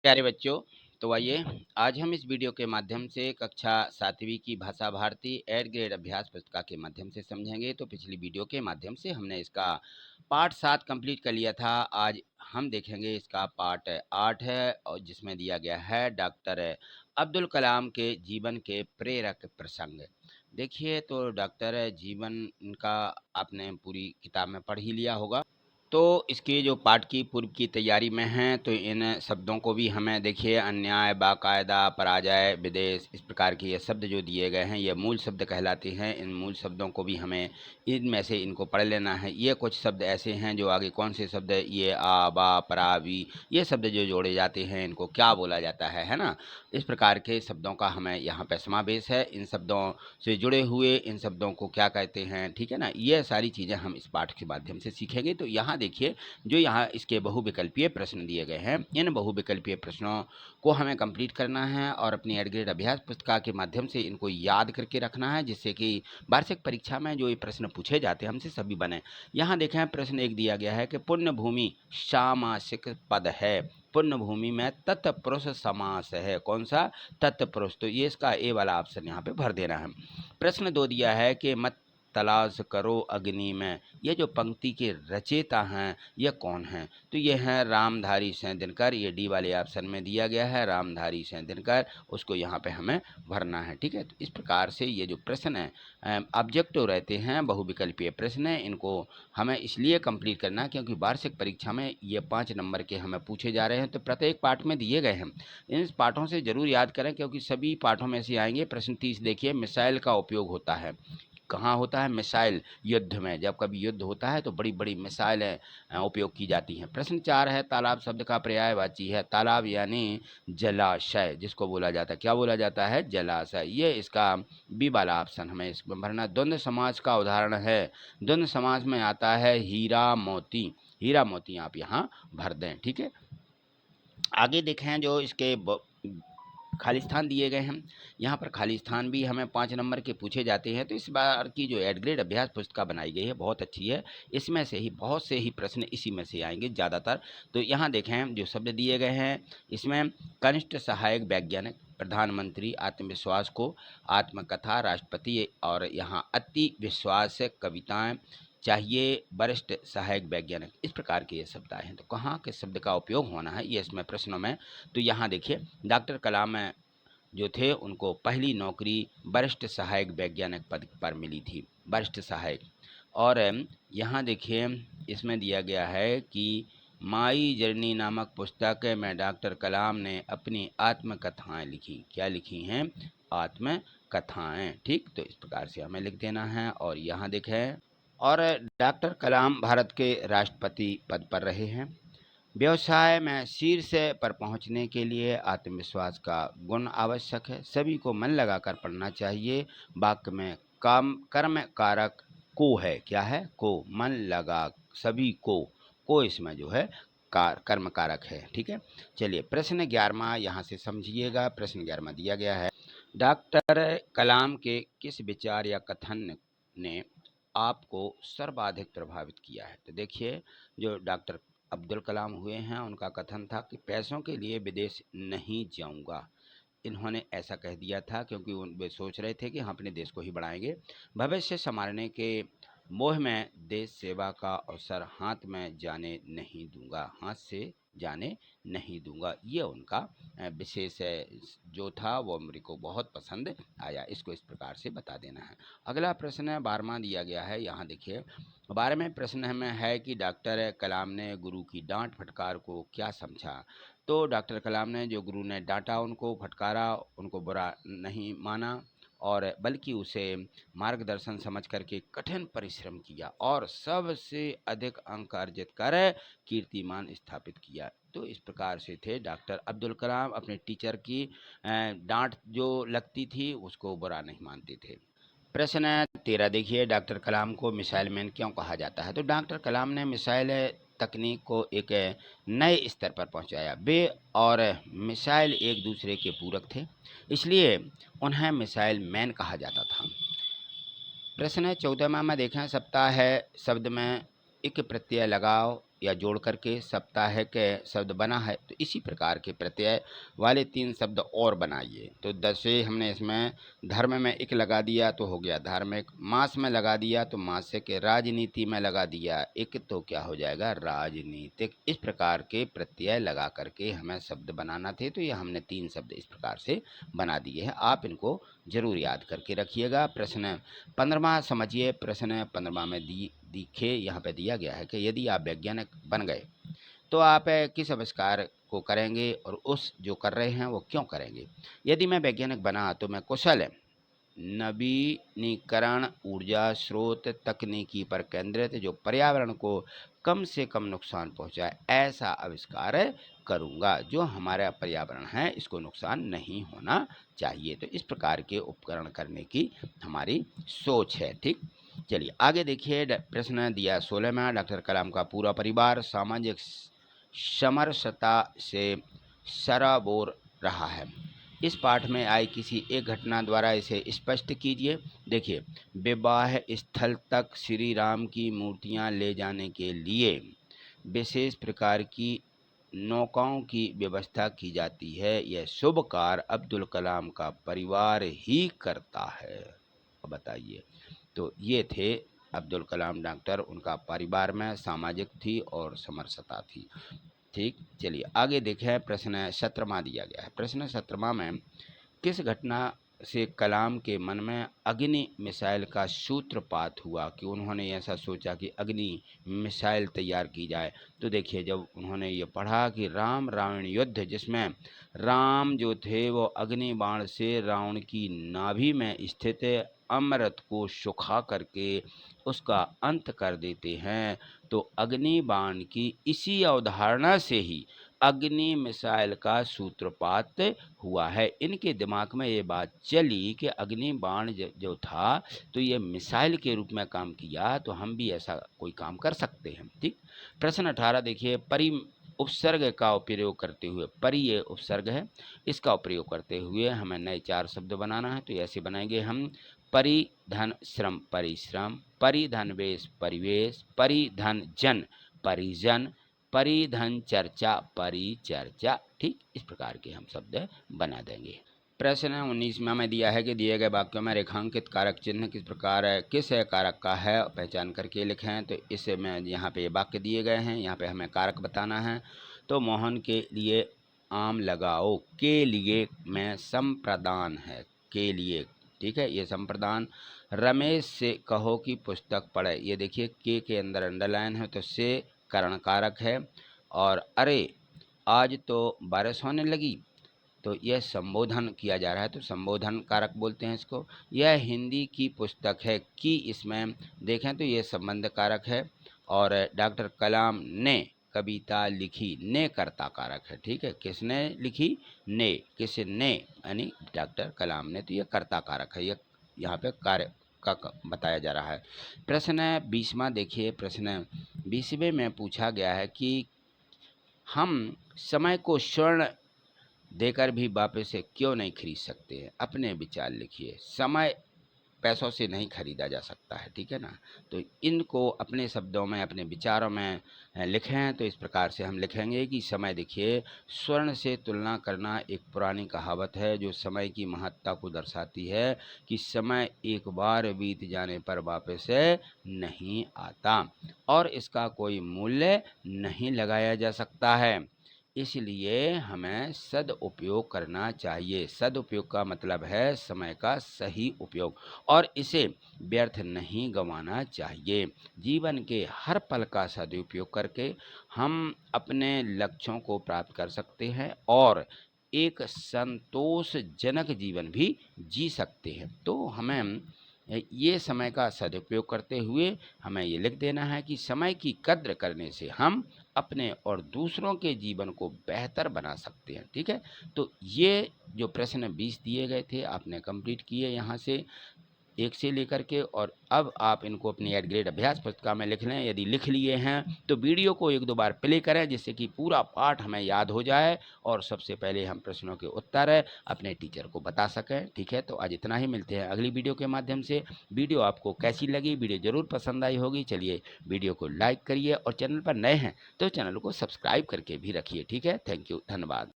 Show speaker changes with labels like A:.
A: प्यारे बच्चों, तो आइए आज हम इस वीडियो के माध्यम से कक्षा 7वीं की भाषा भारती एड ग्रेड अभ्यास पुस्तिका के माध्यम से समझेंगे। तो पिछली वीडियो के माध्यम से हमने इसका पार्ट 7 कंप्लीट कर लिया था। आज हम देखेंगे इसका पार्ट 8 है और जिसमें दिया गया है डॉक्टर अब्दुल कलाम के जीवन के प्रेरक प्रसंग। देखिए, तो डॉक्टर जीवन का आपने पूरी किताब में पढ़ ही लिया होगा। तो इसके जो पाठ की पूर्व की तैयारी में हैं, तो इन शब्दों को भी हमें देखिए अन्याय, बाकायदा, पराजय, विदेश, इस प्रकार के ये शब्द जो दिए गए हैं ये मूल शब्द कहलाते हैं। इन मूल शब्दों को भी हमें इनमें से इनको पढ़ लेना है। ये कुछ शब्द ऐसे हैं जो आगे कौन से शब्द ये आ, बा, परा, वी, ये शब्द जो जोड़े जाते हैं इनको क्या बोला जाता है ना। इस प्रकार के शब्दों का हमें यहाँ पर समावेश है। इन शब्दों से जुड़े हुए इन शब्दों को क्या कहते हैं, ठीक है ना। ये सारी चीज़ें हम इस पाठ के माध्यम से सीखेंगे। तो यहाँ देखिए, जो यहाँ इसके बहुविकल्पीय प्रश्न दिए गए हैं, इन बहुविकल्पीय प्रश्नों को हमें कंप्लीट करना है और अपनी एड ग्रेड अभ्यास पुस्तिका के माध्यम से इनको याद करके रखना है, जिससे कि वार्षिक परीक्षा में जो ये प्रश्न पूछे जाते हैं हमसे सभी बने। यहाँ देखें, प्रश्न एक दिया गया है कि पुण्य भूमि सामासिक पद है। पुण्य भूमि में तत्पुरुष समास है। कौन सा? तत्पुरुष। तो ये इसका ए वाला ऑप्शन यहाँ पे भर देना है। प्रश्न 2 दिया है कि मत तलाश करो अग्नि में। ये जो पंक्ति के रचयिता हैं ये कौन हैं? तो ये हैं रामधारी सिंह दिनकर। ये डी वाले ऑप्शन में दिया गया है, रामधारी सिंह दिनकर। उसको यहाँ पे हमें भरना है, ठीक है। तो इस प्रकार से ये जो प्रश्न है ऑब्जेक्टिव रहते हैं, बहुविकल्पीय प्रश्न है, इनको हमें इसलिए कंप्लीट करना है क्योंकि वार्षिक परीक्षा में ये 5 नंबर के हमें पूछे जा रहे हैं। तो प्रत्येक पाठ में दिए गए हैं, इन पाठों से जरूर याद करें क्योंकि सभी पाठों में से आएंगे। प्रश्न 30 देखिए, मिसाइल का उपयोग होता है। कहाँ होता है? मिसाइल युद्ध में। जब कभी युद्ध होता है तो बड़ी बड़ी मिसाइलें उपयोग की जाती हैं। प्रश्न 4 है, तालाब शब्द का पर्यायवाची है। तालाब यानी जलाशय, जिसको बोला जाता है, क्या बोला जाता है? जलाशय। ये इसका बी वाला ऑप्शन हमें इसमें भरना। द्वंद्व समाज का उदाहरण है। द्वंद्व समाज में आता है हीरा मोती। हीरा मोती आप यहाँ भर दें, ठीक है। आगे देखें, जो इसके खाली स्थान दिए गए हैं, यहाँ पर खाली स्थान भी हमें 5 नंबर के पूछे जाते हैं। तो इस बार की जो एड ग्रेड अभ्यास पुस्तिका बनाई गई है बहुत अच्छी है। इसमें से ही बहुत से ही प्रश्न इसी में से आएंगे ज़्यादातर। तो यहाँ देखें, जो शब्द दिए गए हैं इसमें कनिष्ठ सहायक वैज्ञानिक, प्रधानमंत्री, आत्मविश्वास को, आत्मकथा, राष्ट्रपति, और यहाँ अति विश्वास, कविताएं चाहिए, वरिष्ठ सहायक वैज्ञानिक, इस प्रकार के ये शब्द आए हैं। तो कहाँ के शब्द का उपयोग होना है ये इसमें प्रश्नों में। तो यहाँ देखिए, डॉक्टर कलाम जो थे उनको पहली नौकरी वरिष्ठ सहायक वैज्ञानिक पद पर मिली थी, वरिष्ठ सहायक। और यहाँ देखिए, इसमें दिया गया है कि माई जर्नी नामक पुस्तक में डॉक्टर कलाम ने अपनी आत्मकथाएं लिखी। क्या लिखी हैं? आत्मकथाएं, ठीक। तो इस प्रकार से हमें लिख देना है। और यहाँ देखें, और डॉक्टर कलाम भारत के राष्ट्रपति पद पर रहे हैं। व्यवसाय में शीर्ष पर पहुंचने के लिए आत्मविश्वास का गुण आवश्यक है। सभी को मन लगाकर पढ़ना चाहिए। वाक्य में काम कर्म कारक को है। क्या है? को। मन लगा, सभी को इसमें जो है कर्म कारक है, ठीक है। चलिए, प्रश्न 11वां यहाँ से समझिएगा। प्रश्न 11वां दिया गया है, डॉक्टर कलाम के किस विचार या कथन ने आपको सर्वाधिक प्रभावित किया है? तो देखिए, जो डॉक्टर अब्दुल कलाम हुए हैं उनका कथन था कि पैसों के लिए विदेश नहीं जाऊंगा। इन्होंने ऐसा कह दिया था क्योंकि वे सोच रहे थे कि हम अपने देश को ही बढ़ाएंगे। भविष्य संवारने के मोह में देश सेवा का अवसर हाथ में जाने नहीं दूंगा, हाथ से जाने नहीं दूंगा। ये उनका विशेष जो था वो मेरे को बहुत पसंद आया। इसको इस प्रकार से बता देना है। अगला प्रश्न 12वां दिया गया है। यहाँ देखिए, 12वें प्रश्न में है कि डॉक्टर कलाम ने गुरु की डांट फटकार को क्या समझा? तो डॉक्टर कलाम ने जो गुरु ने डांटा, उनको फटकारा, उनको बुरा नहीं माना और बल्कि उसे मार्गदर्शन समझ करके कठिन परिश्रम किया और सबसे अधिक अंक अर्जित कर कीर्तिमान स्थापित किया। तो इस प्रकार से थे डॉक्टर अब्दुल कलाम। अपने टीचर की डांट जो लगती थी उसको बुरा नहीं मानते थे। प्रश्न 13 देखिए, डॉक्टर कलाम को मिसाइल मैन क्यों कहा जाता है? तो डॉक्टर कलाम ने मिसाइल तकनीक को एक नए स्तर पर पहुंचाया। वे और मिसाइल एक दूसरे के पूरक थे, इसलिए उन्हें मिसाइल मैन कहा जाता था। प्रश्न 14वां में देखें, सप्ताह है शब्द में इक प्रत्यय लगाओ या जोड़ करके साप्ताहिक शब्द बना है, तो इसी प्रकार के प्रत्यय वाले 3 शब्द और बनाइए। तो जैसे हमने इसमें धर्म में एक लगा दिया तो हो गया धार्मिक, मास में लगा दिया तो मासिक, राजनीति में लगा दिया एक तो क्या हो जाएगा राजनीतिक। इस प्रकार के प्रत्यय लगा करके हमें शब्द बनाना थे, तो ये हमने 3 शब्द इस प्रकार से बना दिए हैं। आप इनको जरूर याद करके रखिएगा। प्रश्न 15वां समझिए। प्रश्न 15वां में दिखे यहाँ पे दिया गया है कि यदि आप वैज्ञानिक बन गए तो आप किस आविष्कार को करेंगे और उस जो कर रहे हैं वो क्यों करेंगे। यदि मैं वैज्ञानिक बना तो मैं कुशल नवीनीकरण ऊर्जा स्रोत तकनीकी पर केंद्रित जो पर्यावरण को कम से कम नुकसान पहुंचाए ऐसा आविष्कार करूंगा। जो हमारा पर्यावरण है इसको नुकसान नहीं होना चाहिए। तो इस प्रकार के उपकरण करने की हमारी सोच है। ठीक, चलिए आगे देखिए। प्रश्न दिया 16 में, डॉक्टर कलाम का पूरा परिवार सामाजिक समरसता से सराबोर रहा है। इस पाठ में आई किसी एक घटना द्वारा इसे स्पष्ट कीजिए। देखिए, विवाह स्थल तक श्री राम की मूर्तियां ले जाने के लिए विशेष प्रकार की नौकाओं की व्यवस्था की जाती है। यह शुभ कार्य अब्दुल कलाम का परिवार ही करता है। बताइए। तो ये थे अब्दुल कलाम डॉक्टर, उनका परिवार में सामाजिक थी और समरसता थी। ठीक, चलिए आगे देखें। प्रश्न 17वां दिया गया है। प्रश्न 17वां में किस घटना से कलाम के मन में अग्नि मिसाइल का सूत्रपात हुआ कि उन्होंने ऐसा सोचा कि अग्नि मिसाइल तैयार की जाए। तो देखिए, जब उन्होंने ये पढ़ा कि राम रावण युद्ध जिसमें राम जो थे वो अग्नि बाण से रावण की नाभि में स्थित अमृत को सुखा करके उसका अंत कर देते हैं, तो अग्नि बाण की इसी अवधारणा से ही अग्नि मिसाइल का सूत्रपात हुआ है। इनके दिमाग में ये बात चली कि अग्नि बाण जो था तो ये मिसाइल के रूप में काम किया, तो हम भी ऐसा कोई काम कर सकते हैं। ठीक, प्रश्न 18 देखिए। परि उपसर्ग का उपयोग करते हुए, परि ये उपसर्ग है, इसका उपयोग करते हुए हमें नए 4 शब्द बनाना है। तो ऐसे बनाएंगे हम। परिधन श्रम परिश्रम, परिधन वेश परिवेश, परिधन जन परिजन, परिधन चर्चा परिचर्चा। ठीक, इस प्रकार के हम शब्द बना देंगे। प्रश्न 19 में दिया है कि दिए गए वाक्यों में रेखांकित कारक चिन्ह किस प्रकार है, किस कारक का है, पहचान करके लिखें। तो इसमें यहाँ पे वाक्य दिए गए हैं, यहाँ पे हमें कारक बताना है। तो मोहन के लिए आम लगाओ, के लिए में संप्रदान है, के लिए। ठीक है, ये संप्रदान। रमेश से कहो कि पुस्तक पढ़े, ये देखिए के अंदर अंडरलाइन है तो से करण कारक है। और अरे आज तो बारिश होने लगी, तो यह संबोधन किया जा रहा है तो संबोधन कारक बोलते हैं इसको। यह हिंदी की पुस्तक है, की इसमें देखें तो यह संबंध कारक है। और डॉक्टर कलाम ने कविता लिखी, ने कर्ता कारक है। ठीक है, किसने लिखी, ने, किसने यानी डॉक्टर कलाम ने, तो यह कर्ता कारक है। यह यहाँ पे कार्य का बताया जा रहा है। प्रश्न 20वां देखिए। प्रश्न 20वें में पूछा गया है कि हम समय को स्वर्ण देकर भी वापस से क्यों नहीं खरीद सकते हैं। अपने विचार लिखिए। समय पैसों से नहीं खरीदा जा सकता है, ठीक है ना। तो इनको अपने शब्दों में, अपने विचारों में लिखें। तो इस प्रकार से हम लिखेंगे कि समय, देखिए, स्वर्ण से तुलना करना एक पुरानी कहावत है जो समय की महत्ता को दर्शाती है कि समय एक बार बीत जाने पर वापस नहीं आता और इसका कोई मूल्य नहीं लगाया जा सकता है। इसलिए हमें सदुपयोग करना चाहिए। सदुपयोग का मतलब है समय का सही उपयोग और इसे व्यर्थ नहीं गंवाना चाहिए। जीवन के हर पल का सदुपयोग करके हम अपने लक्ष्यों को प्राप्त कर सकते हैं और एक संतोषजनक जीवन भी जी सकते हैं। तो हमें ये समय का सदुपयोग करते हुए हमें ये लिख देना है कि समय की कद्र करने से हम अपने और दूसरों के जीवन को बेहतर बना सकते हैं। ठीक है, तो ये जो प्रश्न 20 दिए गए थे आपने कंप्लीट किए यहाँ से। 1 से लेकर के, और अब आप इनको अपनी 8 ग्रेड अभ्यास पुस्तिका में लिख लें। यदि लिख लिए हैं तो वीडियो को 1-2 बार प्ले करें, जिससे कि पूरा पाठ हमें याद हो जाए और सबसे पहले हम प्रश्नों के उत्तर अपने टीचर को बता सकें। ठीक है, तो आज इतना ही, मिलते हैं अगली वीडियो के माध्यम से। वीडियो आपको कैसी लगी? वीडियो ज़रूर पसंद आई होगी। चलिए वीडियो को लाइक करिए और चैनल पर नए हैं तो चैनल को सब्सक्राइब करके भी रखिए। ठीक है, थैंक यू, धन्यवाद।